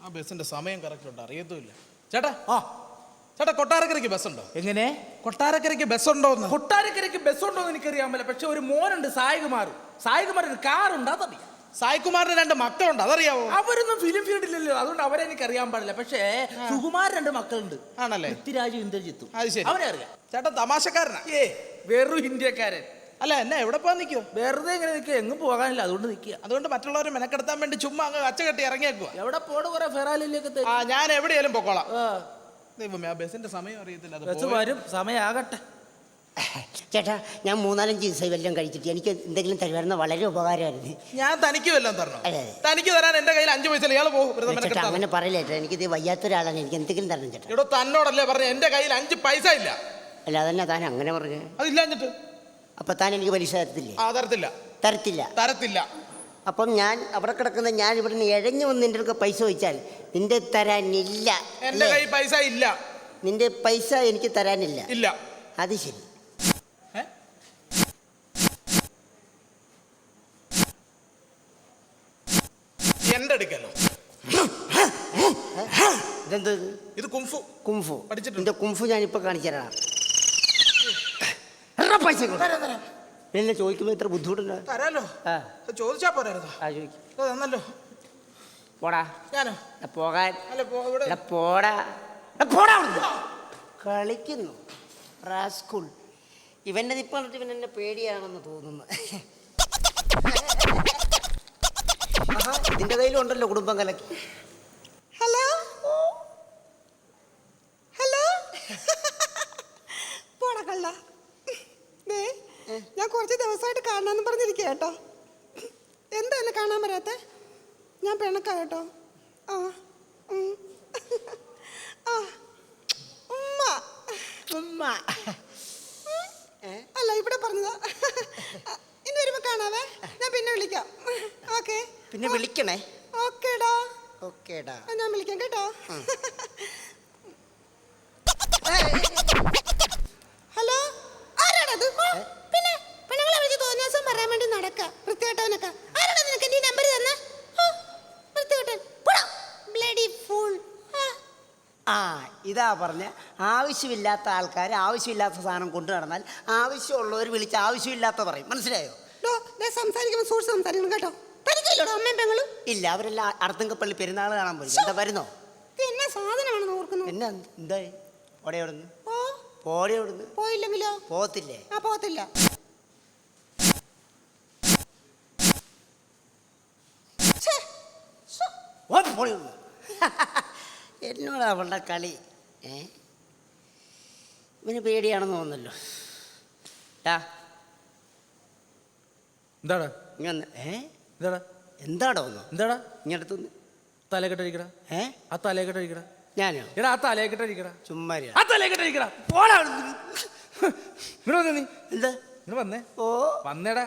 ആ ബസ്സിന്റെ സമയം കറക്റ്റ് ഉണ്ട്, അറിയത്തുമില്ല. ചേട്ടാ ചേട്ടാ, കൊട്ടാരക്കരയ്ക്ക് ബസ്സുണ്ടോ? എങ്ങനെ? കൊട്ടാരക്കരയ്ക്ക് ബസ്സുണ്ടോ? കൊട്ടാരക്കരയ്ക്ക് ബസ്സുണ്ടോ എന്ന് എനിക്കറിയാൻ പറ്റില്ല. പക്ഷെ ഒരു മോനുണ്ട്, സായികുമാറിന് കാറുണ്ട്, അതറിയാം. സായികുമാറിന് 2 മക്കളുണ്ട്, അതറിയാവോ? അവരൊന്നും ഫിലിം ഫീൽഡിലല്ലോ, അതുകൊണ്ട് അവരെ എനിക്ക് അറിയാൻ പാടില്ല. പക്ഷേ സുകുമാർ 2 മക്കളുണ്ട്. ആണല്ലേ? പൃഥ്വിരാജും ഇന്ദ്രജിത്തും. അത് ശരി, അവനെ അറിയാം. ചേട്ടാ തമാശക്കാരനാ? വെറും ഇന്ത്യക്കാരൻ. അല്ല, എന്നെ എവിടെ പോകാൻ നിൽക്കുവോ? വെറുതെ ഇങ്ങനെ നിൽക്കുക, എങ്ങും പോകാനില്ല, അതുകൊണ്ട് നിൽക്കുക. അതുകൊണ്ട് മറ്റുള്ളവരെ മെനക്കെടുത്താൻ വേണ്ടി ചുമ്മാ അങ്ങ് കച്ച കെട്ടി ഇറങ്ങിയേക്കുക. എവിടെ പോട് കുറെ ഫെറാലിലേക്ക്. ഞാൻ എവിടെയാലും പൊക്കോളാം. ദൈവമേ, ആ ബസ്സിന്റെ സമയം അറിയത്തില്ല. ബസ് വരും, സമയമാകട്ടെ. ചേട്ടാ, ഞാൻ 3-4 ദിവസമായി വല്ലതും കഴിച്ചിട്ട് എനിക്ക് എന്തെങ്കിലും തരുമായിരുന്ന വളരെ ഉപകാരമായിരുന്നു. ഞാൻ തനിക്ക് വല്ലതും തരണം? അതെ. തനിക്ക് തരാൻ എന്റെ കയ്യിൽ 5 പൈസ ഇയാൾ പോകും. ചേട്ടാ അങ്ങനെ പറയില്ല ചേട്ടാ, എനിക്കിത് വയ്യാത്തൊരാളാണ്, എനിക്ക് എന്തെങ്കിലും തരണം ചേട്ടാ. ഇവിടെ തന്നോടല്ലേ പറഞ്ഞ എന്റെ കയ്യിൽ 5 പൈസ ഇല്ല? അല്ല, അതന്നെ താൻ അങ്ങനെ പറഞ്ഞു. അതില്ലാഞ്ഞിട്ട് അപ്പൊ താൻ എനിക്ക് പലിശ തരത്തില്ലേ? തരത്തില്ല. തരത്തില്ല. അപ്പം ഞാൻ അവിടെ കിടക്കുന്ന ഞാൻ ഇവിടെ നിന്ന് ഇഴഞ്ഞു വന്ന് നിന്റെ അടുക്ക പൈസ ചോദിച്ചാൽ നിന്റെ തരാനില്ല. എന്റെ കയ്യിൽ പൈസ ഇല്ല. നിന്റെ പൈസ എനിക്ക് തരാനില്ല. ഇല്ല. അത് ശരി. എന്റെ അടുക്കല്ലോ. ഇതെന്ത്? ഇത് കുംഫു പഠിച്ചിട്ടുണ്ട്. നിന്റെ കുംഫു ഞാനിപ്പോ കാണിച്ചു തരാം. പൈസ എന്നെ ചോദിക്കുമ്പോ ഇത്ര ബുദ്ധിമുട്ടുണ്ട്. തരാലോ, ചോദിച്ചാ പോരായിരുന്നോ? തന്നല്ലോ. പോടാ. ഞാനോ? പോകാൻ. പോടാ. കളിക്കുന്നു റാസ്കൂൾ. ഇവന്റെ ഇപ്പൊ ഇവനെന്നെ പേടിയാണെന്ന് തോന്നുന്നു. ഇതിന്റെ കയ്യിലുണ്ടല്ലോ കുടുംബം കലക്കി. ഹലോ ഹലോ, പോടക്കള്ള. ഞാൻ കുറച്ച് ദിവസമായിട്ട് കാണാമെന്ന് പറഞ്ഞിരിക്കുക കേട്ടോ. എന്താ എന്നെ കാണാൻ വരാത്ത? ഞാൻ പിണക്കാ കേട്ടോ. ആ ആ ഉമ്മ ഉമ്മ അല്ല, ഇവിടെ പറഞ്ഞതാ. ഇനി വരുമ്പോ കാണാവേ, ഞാൻ പിന്നെ വിളിക്കാം. ഓക്കെ. പിന്നെ വിളിക്കണേ. ഓക്കേടാ. ഓക്കേടാ, ഞാൻ വിളിക്കാം കേട്ടോ. ഹലോ, ആരാടത്? പിന്നെ പെണ്ണുങ്ങളെ വിളിച്ച് തോന്നിയ ദിവസം പറയാൻ വേണ്ടി നടക്കാം. വൃത്തികെട്ടവനൊക്കെ ആരാടാ നിനക്ക് എന്റെ നമ്പർ തന്നെ? വൃത്തികെട്ടൻ. Bloody fool. ഇതാ പറഞ്ഞ ആവശ്യമില്ലാത്ത ആൾക്കാർ ആവശ്യമില്ലാത്ത സാധനം കൊണ്ടു നടന്നാൽ ആവശ്യമുള്ളവർ വിളിച്ച് ആവശ്യമില്ലാത്ത പറയും. മനസ്സിലായോ? സംസാരിക്കുമ്പോൾ സൂക്ഷിച്ച് സംസാരിക്കണം കേട്ടോ. പരിചയമില്ലോടോ അമ്മയും പെങ്ങളും? ഇല്ല, അവരെല്ലാം അർത്തുങ്കപ്പള്ളി പെരുന്നാൾ കാണാൻ പോയി. എന്താ വരുന്നോ? എന്നാ സാധനമാണെന്ന് ഓർക്കുന്നു. എന്നാ എന്തായി? ഓടയോടുന്നു പോയില്ലെങ്കിലോ? പോകത്തില്ലേ? പോകത്തില്ല. എന്നോട് അവളുടെ കളി. ഇവന് പേടിയാണെന്ന് തോന്നല്ലോ. എന്താടാ എന്താടോ എന്താടാ ഇങ്ങടുത്തുനിന്ന് തലക്കെട്ടടിക്കടാ. ആ തലക്കെട്ടടിക്കടാ. ഞാനോ? എടാ ആ തലക്കെട്ടടിക്കടാ. ചുമ്മാ ആ തലക്കെട്ടടിക്കടാ. പോടാ. ഇവിടെ വന്നേ. നീ എന്താ ഇങ്ങനെ വന്നേ? ഓ വന്നേടാ.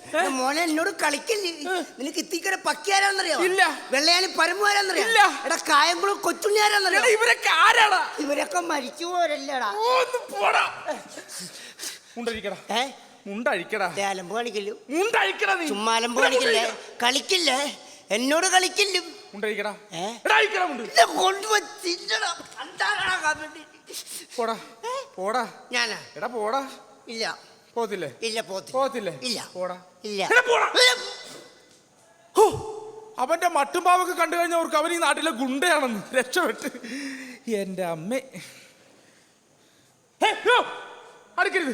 എന്താ മോനെ എന്നോട് കളിക്കല്ലേ? നിനക്ക് ഇത്തിക്കര പക്കിയാരാന്നറിയോ? ഇല്ല. വെള്ളയാണി പരമ്പരാന്നറിയോ? ഇല്ല. എടാ കായംകുളം കൊച്ചുണ്ണിയാരാന്നറിയോ? ഇവരൊക്കെ ആരാടാ? ഇവരൊക്കെ മരിച്ചു പോരല്ലേടാ. മുണ്ടഴിക്കടാ. മുണ്ടഴിക്കടാ. അലമ്പ് കാണിക്കല്ലോ. മുണ്ടഴിക്കടാ. നീ ചുമ്മാ അലമ്പ് കാണിക്കില്ലേ? കളിക്കില്ലേ? എന്നോട് കളിക്കില്ലും. മുണ്ടഴിക്കടാ. പോടാ പോടാ. ഞാനാ? എടാ പോടാ. ഇല്ല. പോത്തില്ലേ? ഇല്ല. പോത്തില്ലേ? ഇല്ല. പോടാ. ഇല്ല. അവന്റെ മട്ടുംപാവൊക്കെ കണ്ടു കഴിഞ്ഞവർക്ക് അവൻ ഈ നാട്ടിലെ ഗുണ്ടയാണെന്ന്. രക്ഷപ്പെട്ട് എന്റെ അമ്മ. അടുക്കരുത്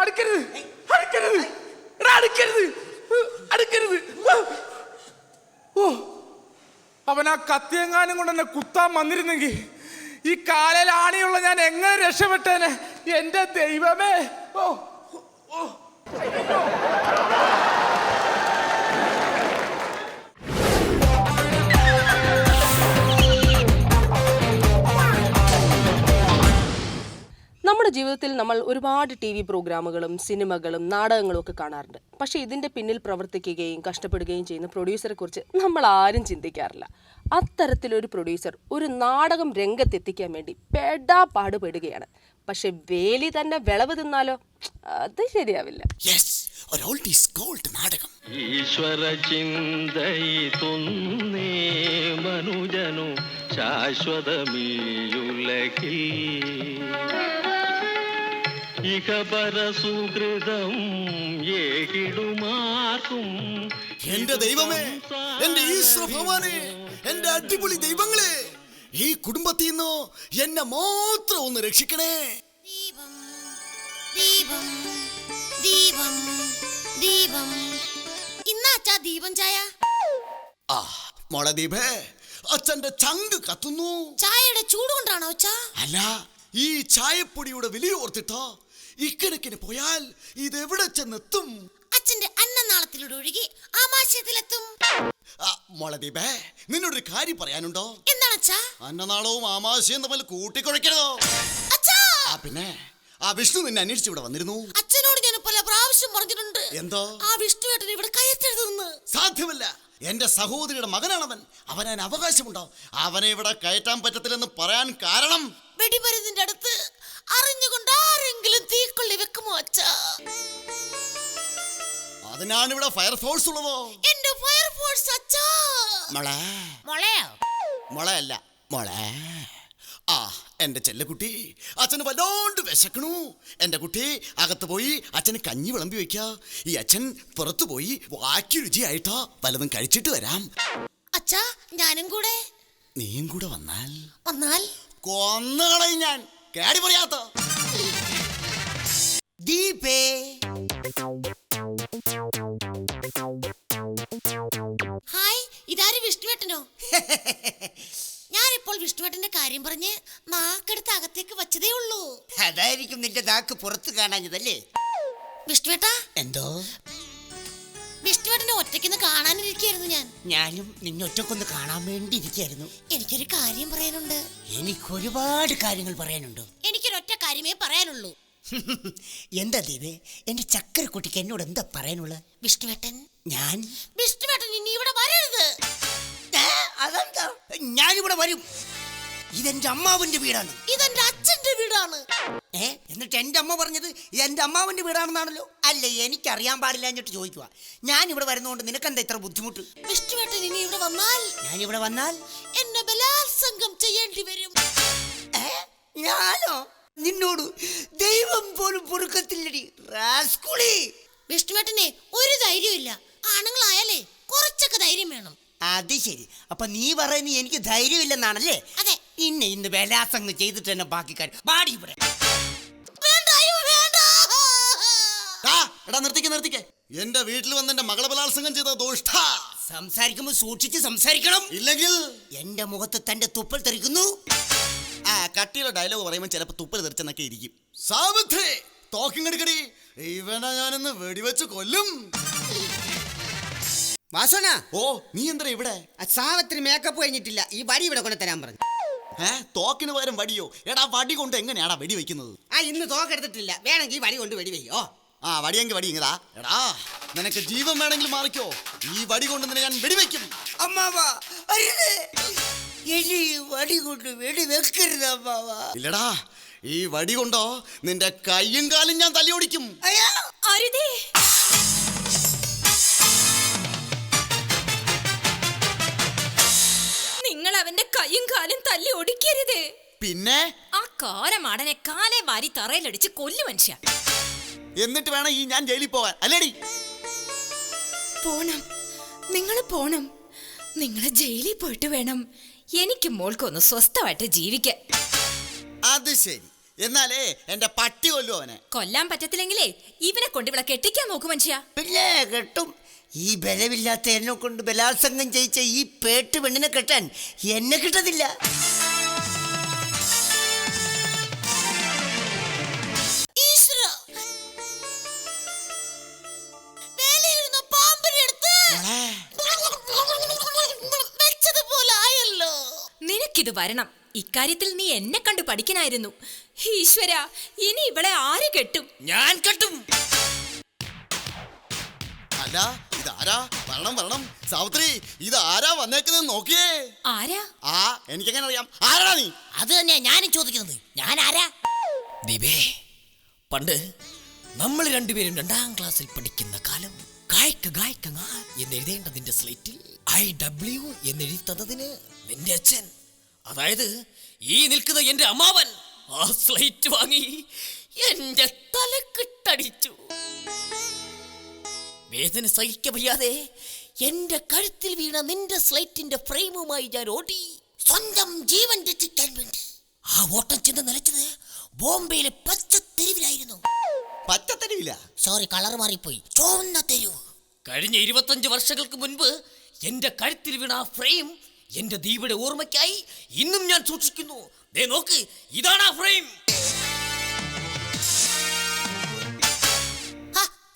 അടുക്കരുത് അടുക്കരുത് അടുക്കരുത് അടുക്കരുത്. അവൻ ആ കത്തിയെങ്ങാനും കൊണ്ട് എന്നെ കുത്താൻ വന്നിരുന്നെങ്കിൽ ഈ കാലയിൽ ആണിയുള്ള ഞാൻ എങ്ങനെ രക്ഷപ്പെട്ടേനെ? എന്റെ ദൈവമേ. നമ്മുടെ ജീവിതത്തിൽ നമ്മൾ ഒരുപാട് TV പ്രോഗ്രാമുകളും സിനിമകളും നാടകങ്ങളും ഒക്കെ കാണാറുണ്ട്. പക്ഷേ ഇതിൻ്റെ പിന്നിൽ പ്രവർത്തിക്കുകയും കഷ്ടപ്പെടുകയും ചെയ്യുന്ന പ്രൊഡ്യൂസറെ കുറിച്ച് നമ്മൾ ആരും ചിന്തിക്കാറില്ല. അത്തരത്തിലൊരു പ്രൊഡ്യൂസർ ഒരു നാടകം രംഗത്തെത്തിക്കാൻ വേണ്ടി പാടുപെടുകയാണ്. പക്ഷെ വേലി തന്നെ വിളവ് തിന്നാലോ, അത് ശരിയാവില്ല. ഈശ്വര ചിന്തയിതൊന്നേ മനുജനു ശാശ്വതമീയുലകിൽ ഇഹപര സുഹൃതം ഏകിടുമാർക്കും. എന്റെ ദൈവമേ, എന്റെ ഈശ്വര ഭഗവാനെ, എന്റെ അടിപൊളി ദൈവങ്ങളെ, ഈ കുടുംബത്തിൽ നിന്ന് എന്നെ മാത്രം ഒന്ന് രക്ഷിക്കണേ. ദീപം ദീപം ദീപം ദീപം ഇന്നാച്ചാ ദീപം ചായ. ആ മോളെ ദീപേ, അച്ഛന്റെ ചങ്ക് കത്തുന്നു. ചായയുടെ ചൂട് കൊണ്ടാണോ അച്ഛാ? അല്ല, ഈ ചായപ്പൊടിയുടെ വില ഓർത്തിട്ടോ ഇക്കണക്കിന് പോയാൽ ഇതെവിടെ ചെന്നെത്തും? അച്ഛന്റെ അന്നനാളത്തിലൂടെ ഒഴുകി ആമാശയത്തിലെത്തും. മോളെ ദീപേ, നിന്നോടൊരു കാര്യം പറയാനുണ്ടോ? എന്താണ് അച്ഛാ? അന്നനാളവും ആമാശയും തമ്മിൽ കൂട്ടിക്കുഴയ്ക്കരുതോ? അച്ഛാ, പിന്നെ ആ വിഷ്ണു നിന്നെ അന്വേഷിച്ച് ഇവിടെ വന്നിരുന്നു. അച്ഛനോട് ഞാൻ പല പ്രാവശ്യം പറഞ്ഞിട്ടുണ്ട്. എന്തോ? ആ വിഷ്ണുവേട്ടൻ ഇവിടെ കയറ്റരുതെന്ന്. സാധ്യമല്ല, എന്റെ സഹോദരിയുടെ മകനാണവൻ. അവന് അവകാശമുണ്ടോ? അവനെ ഇവിടെ കയറ്റാൻ പറ്റത്തില്ലെന്ന് പറയാൻ കാരണം വെടിമരുന്നിന്റെ അടുത്ത് അറിഞ്ഞുകൊണ്ട് ആരെങ്കിലും തീക്കൊള്ളി വെക്കുമോ അച്ഛാ? അതിനാണ് ഇവിടെ ഫയർഫോഴ്സ് ഉള്ളതോ? എന്റെ ഫയർഫോഴ്സ് അച്ഛാ. മോളെ, മോളെയോ? മോളെയല്ല മോളെ. ആ എന്റെ ചെല്ലക്കുട്ടി, അച്ഛന് വല്ലാണ്ട് വിശക്കണു. എന്റെ കുട്ടി അകത്ത് പോയി അച്ഛന് കഞ്ഞി വിളമ്പി വെക്ക. ഈ അച്ഛൻ പുറത്തു പോയി വാക്കി രുചിയായിട്ടോ വല്ലതും കഴിച്ചിട്ട് വരാം. അച്ഛാ, ഞാനും കൂടെ. നീയും കൂടെ വന്നാൽ കൊന്നുകളയും ഞാൻ. കേടി പറയാത്ത ദീപേ, ഹായ്, ഇതാര് വിഷ്ണുവേട്ടനോ? ഞാനിപ്പോൾ വിഷ്ണുവേട്ടന്റെ കാര്യം പറഞ്ഞ് നാക്കെടുത്ത് അകത്തേക്ക് വച്ചതേ ഉള്ളൂ. അതായിരിക്കും നിന്റെ നാക്ക് പുറത്ത് കാണാഞ്ഞതല്ലേ? വിഷ്ണുവേട്ടാ, എന്തോ? വിഷ്ണുവേട്ടനെ ഒറ്റയ്ക്കൊന്ന് കാണാനിരിക്കായിരുന്നു ഞാൻ. ഞാനും നിന്നൊറ്റക്കൊന്ന് കാണാൻ വേണ്ടി ഇരിക്കായിരുന്നു. എനിക്കൊരു കാര്യം പറയാനുണ്ട്. എനിക്കൊരുപാട് കാര്യങ്ങൾ പറയാനുണ്ട്. എനിക്കൊരൊറ്റ കാര്യമേ പറയാനുള്ളൂ. എന്താ ദീപേ, എന്റെ ചക്കരക്കുട്ടിക്ക് എന്നോട് എന്താ പറയാനുള്ളത്? വിഷ്ണുവേട്ടൻ വിഷ്ണുവേട്ടൻ ഇനി ഇവിടെ വരരുത്. അതെന്താ? ഞാനിവിടെ വരും. ഇതെന്റെ അമ്മാവന്റെ വീടാണ്. ഇതെന്റെ അച്ഛന്റെ വീടാണ്. എന്നിട്ട് എന്റെ അമ്മ പറഞ്ഞത് എന്റെ അമ്മാവന്റെ വീടാണെന്നാണല്ലോ. അല്ലേ, എനിക്കറിയാൻ പാടില്ല എന്നിട്ട് ചോദിക്കുക. ഞാൻ ഇവിടെ വരുന്നതുകൊണ്ട് നിനക്കെന്താ ഇത്ര ബുദ്ധിമുട്ട്? വിഷ്ണുവേട്ടൻ ഇനി ഇവിടെ ഞാനിവിടെ വന്നാൽ എന്നെ ബലാത്സംഗം ചെയ്യേണ്ടി വരും. ഞാനോ? നിന്നോട് ദൈവം പോലും പൊറുക്കത്തില്ലടി റാസ്കുളി. വിഷ്ണുവേട്ടനെ ഒരു ധൈര്യമില്ല. ആണുങ്ങളായാലേ കുറച്ചൊക്കെ ധൈര്യം വേണം. അത് ശരി. അപ്പൊ നീ പറയുന്നത് എനിക്ക് ധൈര്യമില്ലെന്നാണല്ലേ? അതെ. ഇന്ന് ബലാത്സംഗം ചെയ്തിട്ട് തന്നെ ബാക്കി കാര്യം. പാടി ഇവിടെ. എടാ നിർത്തിക്കെ. എന്റെ വീട്ടിൽ വന്ന് എന്റെ മകളെ ബലാത്സംഗം ചെയ്ത ദോഷ്ട. സംസാരിക്കുമ്പോ സൂക്ഷിച്ച് സംസാരിക്കണം. ഇല്ലെങ്കിൽ എന്റെ മുഖത്ത് തന്റെ തുപ്പൽ തെറിക്കുന്നു. ആ കട്ടിയുള്ള ഡയലോഗ് പറയുമ്പോൾ ചിലപ്പോ തുപ്പൽ തെറിച്ചെന്നൊക്കെ ഇരിക്കും. സാവിത്രി, തോക്കിങ്ങെടുക്കടി. ഇവനെ ഞാനിന്ന് വെടിവെച്ച് കൊല്ലും. വാസന, ഓ നീ എന്താ ഇവിടെ? സാവത്തിന് മേക്കപ്പ് കഴിഞ്ഞിട്ടില്ല. ഈ വടി ഇവിടെ കൊണ്ട് തരാൻ പറഞ്ഞു. തോക്കിന് പകരം വടിയോ? എടാ വടി കൊണ്ട് എങ്ങനെയാടാ വെടി വെക്കുന്നത്? ഇന്ന് തോക്കെടുത്തിട്ടില്ല. വേണമെങ്കിൽ വടി കൊണ്ട് വെടി വെയ്യോ. വടിയെങ്കിൽ വടി ഇങ്ങതാ. എടാ നിനക്ക് ജീവൻ വേണമെങ്കിൽ മാറിക്കോ. ഈ വടി കൊണ്ട് നിന്നെ ഞാൻ വെടിവെക്കും. അമ്മാവാ, വടി കൊണ്ട് വെടി വെക്കരുത് അമ്മാവാ. ഇല്ലടാ, ഈ വടി കൊണ്ടോ നിന്റെ കയ്യും കാലും ഞാൻ തല്ലി ഓടിക്കും. നിങ്ങൾ അവന്റെ കൈയും കാലും തല്ലി ഒടിക്കരുത്. പിന്നെ ആ കാരമാടനെ കാലേ വാരി തറയിലടിച്ച് കൊല്ലു മനുഷ്യ. എന്നിട്ട് വേണം ഈ ഞാൻ ജയിലിൽ പോവാൻ, അല്ലേടി? പോണം, നിങ്ങൾ പോണം. നിങ്ങൾ ജയിലിൽ പോയിട്ട് വേണം എനിക്ക് മോൾക്കൊന്ന് സ്വസ്ഥമായിട്ട് ജീവിക്കാൻ. അത് ശരി. എന്നാലേ എന്റെ പട്ടി കൊല്ലു അവനെ. കൊല്ലാൻ പറ്റത്തില്ലെങ്കിലേ ഇവനെ കൊണ്ട് ഇവിടെ കെട്ടിക്കാൻ നോക്കു മനുഷ്യ. പിന്നെ കെട്ടും. ഈ ബലമില്ലാത്ത എന്നെ കൊണ്ട് ബലാത്സംഗം ചെയ്യിച്ച ഈ പേട്ട് പെണ്ണിനെ കെട്ടാൻ എന്നെ കിട്ടത്തില്ല. നിനക്കിത് വരണം. ഇക്കാര്യത്തിൽ നീ എന്നെ കണ്ടു പഠിക്കനായിരുന്നു. ഈശ്വര, ഇനി ഇവളെ ആര് കെട്ടും? ഞാൻ കെട്ടും. അല്ല ഇതാരാ? വരണം വരണം. സാവിത്രി, ഇതാരാ വന്നേക്കുന്നത് നോക്കിയേ. ആരാ? ആ, എനിക്കെങ്ങനെ അറിയാം? ആരാടാ നീ? അത് തന്നെയാ ഞാനും ചോദിക്കുന്നത്. ഞാൻ ആരാ? ദീപേ, പണ്ട് നമ്മൾ രണ്ടുപേരും 2ാം ക്ലാസ്സിൽ പഠിക്കുന്ന കാലം ഗായ്ക്ക ഗായ്ക്ക ഗാ എന്നെഴുതേണ്ട നിന്റെ സ്ലേറ്റിൽ IW എന്നെഴുതി തന്നതിന് നിന്റെ അച്ഛൻ, അതായത് ഈ നിൽക്കുന്ന എന്റെ അമ്മാവൻ, ആ സ്ലേറ്റ് വാങ്ങി എന്റെ തലക്കിട്ടടിച്ചു. വേദന സഹിക്ക വയ്യാതെ എന്റെ കഴുത്തിൽ വീണ നിന്റെ സ്ലേറ്റിന്റെ ഫ്രെയിമുമായി ഞാൻ ഓടി, സ്വന്തം ജീവൻ രക്ഷിക്കാൻ വേണ്ടി. ആ ഓട്ടം ചെന്ന് നിലച്ചത് ബോംബെയിലെ പച്ചത്തെരുവിലായിരുന്നു. പച്ചത്തരിവില്ല. സോറി, കളർ മാറിപ്പോയി. ചുവന്ന തെരുവ്. കഴിഞ്ഞ 25 വർഷങ്ങൾക്ക് മുൻപ് എന്റെ കഴുത്തിൽ വീണ ആ ഫ്രെയിം എന്റെ ദീപയുടെ ഓർമ്മയ്ക്കായി ഇന്നും ഞാൻ സൂക്ഷിക്കുന്നു. ദേ നോക്ക്, ഇതാണ് ആ ഫ്രെയിം.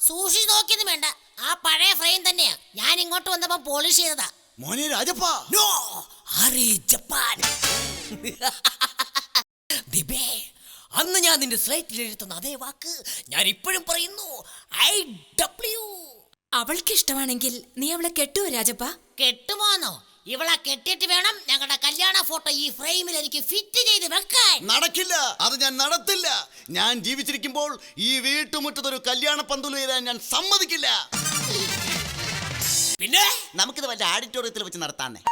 സൂക്ഷിച്ച് നോക്കിയൊന്നും വേണ്ട, ആ പഴയ ഫ്രെയിം തന്നെയാ. ഞാൻ ഇങ്ങോട്ട് വന്നപ്പോ പോളിഷ് ചെയ്തതാ. മോനെ രാജപ്പാ. നോ, ആരേ ജപ്പാൻ. ദീപേ, അന്ന് ഞാൻ നിന്റെ സ്ലൈറ്റിൽ എഴുതുന്ന അതേ വാക്ക് ഞാൻ ഇപ്പോഴും പറയുന്നു, IW. അവൾക്ക് ഇഷ്ടമാണെങ്കിൽ നീ അവളെ കെട്ടുവോ രാജപ്പ? കെട്ടുമോന്നോ? ഇവളെ കെട്ടിയിട്ട് വേണം ഞങ്ങളുടെ കല്യാണ ഫോട്ടോ ഈ ഫ്രെയിമിൽ എനിക്ക് ഫിറ്റ് ചെയ്ത് വെക്കാൻ. നടക്കില്ല, അത് ഞാൻ നടത്തില്ല. ഞാൻ ജീവിച്ചിരിക്കുമ്പോൾ ഈ വീട്ടുമുറ്റത്തൊരു കല്യാണ പന്തല് വരാൻ ഞാൻ സമ്മതിക്കില്ല. പിന്നെ നമുക്കിത് വല്ല ഓഡിറ്റോറിയത്തിൽ വെച്ച് നടത്താന്നേ.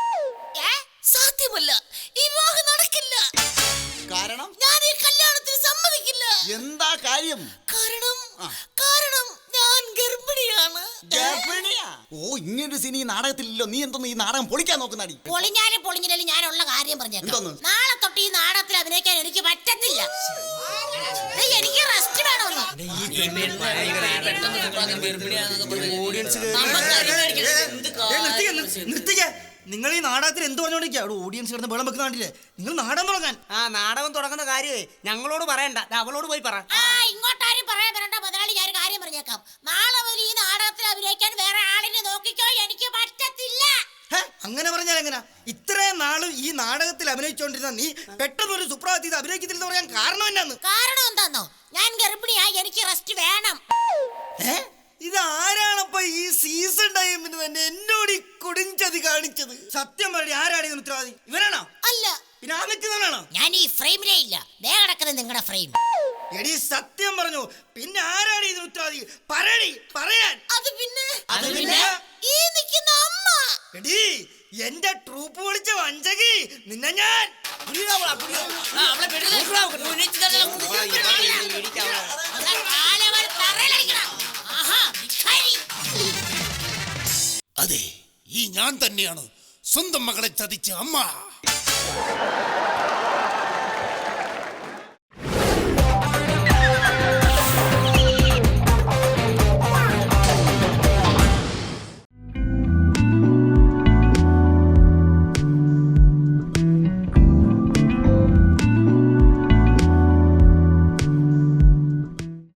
സാധ്യമല്ല, ഈ വിവാഹം നടക്കില്ല. കാരണം ഞാൻ ഈ കല്യാണത്തിന് സമ്മതിക്കില്ല. എന്താ കാര്യം? കാരണം ഞാൻ ഗർഭിണിയാണ്. ഗർഭിണിയാ? ഓ, ഇങ്ങനൊരു സീൻ ഈ നാടകത്തിലല്ലോ. നീ എന്തോന്ന് ഈ നാടകം പൊളിക്കാൻ നോക്കുന്നാടി? പൊളിഞ്ഞാലും പൊളിഞ്ഞില്ലും ഞാനുള്ള കാര്യം പറഞ്ഞേക്കാം. എന്തോന്ന്? നാളെ തൊട്ട് ഈ നാടകത്തിൽ അഭിനയിക്കാൻ എനിക്ക് പറ്റത്തില്ല. എനിക്ക് റെസ്റ്റ് വേണമല്ലോ. നിങ്ങൾ ഈ നാടകത്തിൽ എന്ത് പറഞ്ഞോണ്ടിരിക്കുക? അവിടെ ഓഡിയൻസ് കിടന്ന് വെള്ളം വെക്കുന്ന കണ്ടില്ലേ? നിങ്ങൾ നാടകം തുടങ്ങാൻ. ആ നാടകം തുടങ്ങുന്ന കാര്യമേ ഞങ്ങളോട് പറയണ്ട, അവളോട് പോയി പറ. ഇങ്ങോട്ടാരും പറയാൻ വരണ്ട മുതലാളി. ഞാൻ ഒരു കാര്യം പറഞ്ഞേക്കാം. നാളെ മുതൽ ഈ നാടകത്തിൽ അഭിനയിക്കാൻ വേറെ ആളിനെ നോക്കിക്കോ. എനിക്ക് പറ്റത്തില്ല. അങ്ങനെ പറഞ്ഞാൽ എങ്ങനാ? ഇത്രയും നാളും ഈ നാടകത്തിൽ അഭിനയിച്ചോണ്ടിരുന്ന നീ പെട്ടെന്ന് ഒരു സുപ്രഭാതത്തിൽ അഭിനയിക്കത്തില്ലെന്ന് പറയാൻ കാരണം എന്നാന്ന്? കാരണം എന്താന്നോ? ഞാൻ ഗർഭിണിയാ, എനിക്ക് റെസ്റ്റ് വേണം. ഇതാരാണപ്പ ഈ സീസൺ ടൈമിന് തന്നെ എന്നോട് ഈ കൊടുഞ്ചതി കാണിച്ചത്? സത്യം പറഞ്ഞ ആരാണ് ഇതിന് ഉത്തരവാദി? ഇവനാണോ? അല്ല. പിന്നെ ആ നിൽക്കുന്നവനാണോ? ഞാൻ ഈ ഫ്രെയിമിലേ ഇല്ല. ദേ കിടക്കുന്നത് നിങ്ങളുടെ ഫ്രെയിം. എടി സത്യം പറഞ്ഞു, പിന്നെ ആരാണ് ഇതിന് ഉത്തരവാദി? പറയടി, പറയാൻ. അത് പിന്നെ ഈ നിൽക്കുന്ന അമ്മ. എടി, എന്റെ ട്രൂപ്പ് വിളിച്ച വഞ്ചകി, നിന്നെ ഞാൻ. അതെ, ഈ ഞാൻ തന്നെയാണ് സ്വന്തം മകളെ ചതിച്ച അമ്മ.